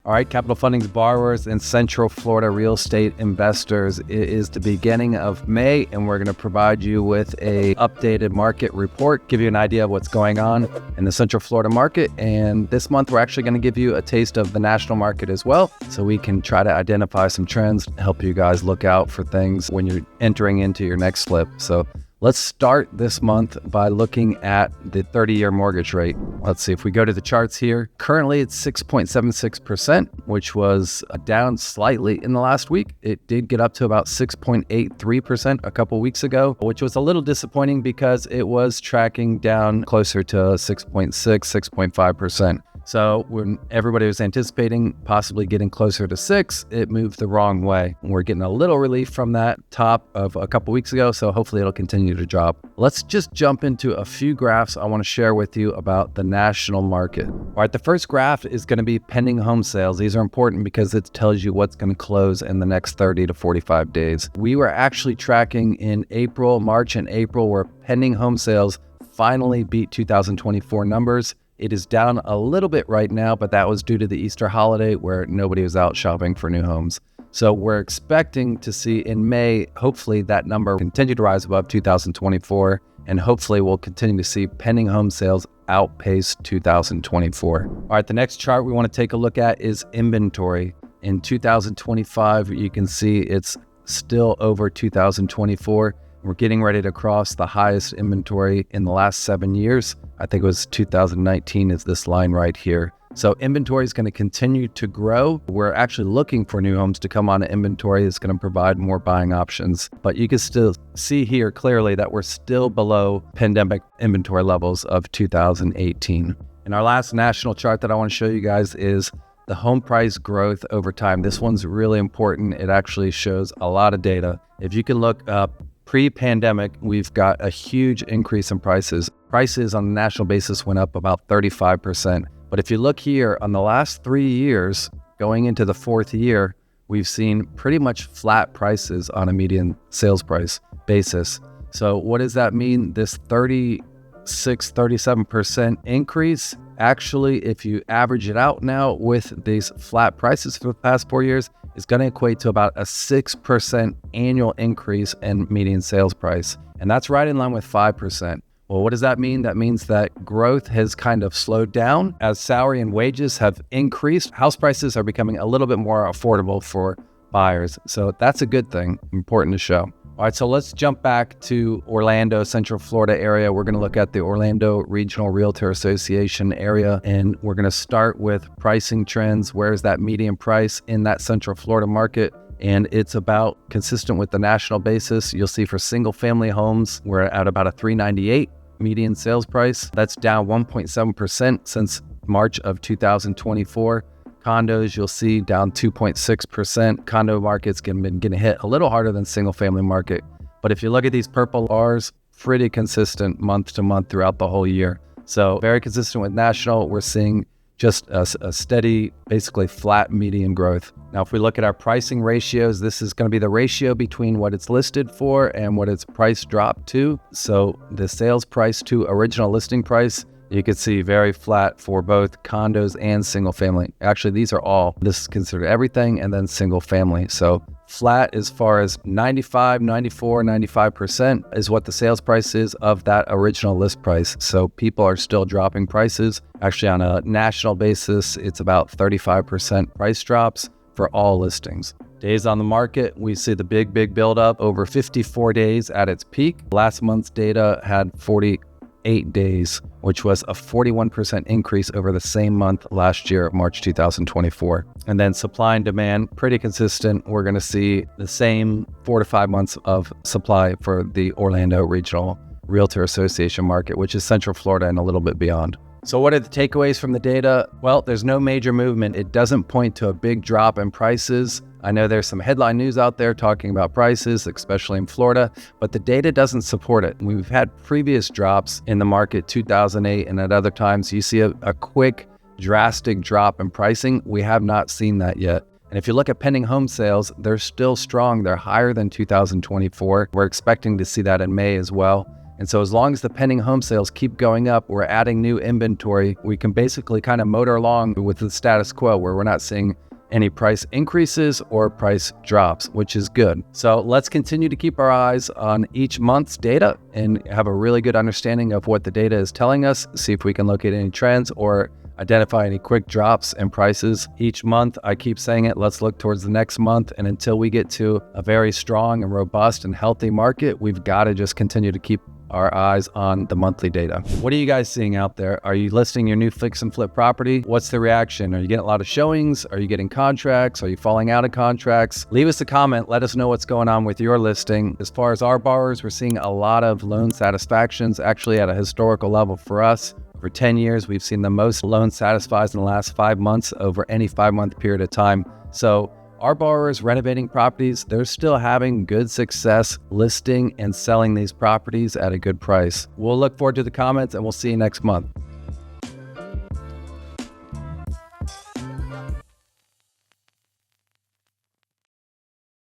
All right, Capital Funding's borrowers and Central Florida real estate investors, it is the beginning of May, and we're going to provide you with a updated market report, give you an idea of what's going on in the Central Florida market. And this month, we're actually going to give you a taste of the national market as well, so we can try to identify some trends, help you guys look out for things when you're entering into your next flip. So let's start this month by looking at the 30-year mortgage rate. Let's see, if we go to the charts here, currently it's 6.76%, which was down slightly in the last week. It did get up to about 6.83% a couple weeks ago, which was a little disappointing because it was tracking down closer to 6.6, 6.5%. So when everybody was anticipating possibly getting closer to 6, it moved the wrong way. We're getting a little relief from that top of a couple weeks ago, so hopefully it'll continue to drop. Let's just jump into a few graphs I want to share with you about the national market. All right, the first graph is going to be pending home sales. These are important because it tells you what's going to close in the next 30 to 45 days. We were actually tracking in March and April, where pending home sales finally beat 2024 numbers. It is down a little bit right now, but that was due to the Easter holiday where nobody was out shopping for new homes. So we're expecting to see in May, hopefully that number continue to rise above 2024, and hopefully we'll continue to see pending home sales outpace 2024. All right, the next chart we want to take a look at is inventory. In 2025, you can see it's still over 2024. We're getting ready to cross the highest inventory in the last 7 years. I think it was 2019 is this line right here. So inventory is going to continue to grow. We're actually looking for new homes to come on to inventory. It's going to provide more buying options. But you can still see here clearly that we're still below pandemic inventory levels of 2018. And our last national chart that I want to show you guys is the home price growth over time. This one's really important. It actually shows a lot of data. If you can look up pre-pandemic, we've got a huge increase in prices. Prices on a national basis went up about 35%. But if you look here on the last 3 years, going into the fourth year, we've seen pretty much flat prices on a median sales price basis. So what does that mean? This 37% increase, actually, if you average it out now with these flat prices for the past 4 years, is going to equate to about a 6% annual increase in median sales price. And that's right in line with 5%. Well, what does that mean? That means that growth has kind of slowed down. As salary and wages have increased, house prices are becoming a little bit more affordable for buyers. So that's a good thing, important to show. All right, so let's jump back to Orlando, Central Florida area. We're going to look at the Orlando Regional Realtor Association area, and we're going to start with pricing trends. Where's that median price in that Central Florida market? And it's about consistent with the national basis. You'll see for single family homes, we're at about a $398 median sales price. That's down 1.7% since March of 2024. Condos, you'll see down 2.6%. Condo market's been getting hit a little harder than single family market. But if you look at these purple bars, pretty consistent month to month throughout the whole year. So very consistent with national. We're seeing just a steady, basically flat median growth. Now, if we look at our pricing ratios, this is going to be the ratio between what it's listed for and what its price dropped to. So the sales price to original listing price, you can see very flat for both condos and single family. Actually, this is considered everything and then single family. So flat as far as 95, 94, 95% is what the sales price is of that original list price. So people are still dropping prices. Actually, on a national basis, it's about 35% price drops for all listings. Days on the market, we see the big buildup over 54 days at its peak. Last month's data had 48 days, which was a 41% increase over the same month last year, March 2024. And then supply and demand, pretty consistent. We're going to see the same 4 to 5 months of supply for the Orlando Regional Realtor Association market, which is Central Florida and a little bit beyond. So what are the takeaways from the data? Well, there's no major movement. It doesn't point to a big drop in prices. I know there's some headline news out there talking about prices, especially in Florida, but the data doesn't support it. We've had previous drops in the market, 2008, and at other times you see a quick, drastic drop in pricing. We have not seen that yet. And if you look at pending home sales, they're still strong. They're higher than 2024. We're expecting to see that in May as well. And so as long as the pending home sales keep going up, we're adding new inventory. We can basically kind of motor along with the status quo where we're not seeing any price increases or price drops, which is good. So let's continue to keep our eyes on each month's data and have a really good understanding of what the data is telling us, see if we can locate any trends or identify any quick drops in prices each month. I keep saying it, let's look towards the next month. And until we get to a very strong and robust and healthy market, we've got to just continue to keep our eyes on the monthly data. What are you guys seeing out there? Are you listing your new fix and flip property? What's the reaction? Are you getting a lot of showings? Are you getting contracts? Are you falling out of contracts? Leave us a comment. Let us know what's going on with your listing. As far as our borrowers, we're seeing a lot of loan satisfactions, actually at a historical level for us. For 10 years, we've seen the most loan satisfies in the last 5 months over any 5-month period of time. So our borrowers renovating properties, they're still having good success listing and selling these properties at a good price. We'll look forward to the comments and we'll see you next month.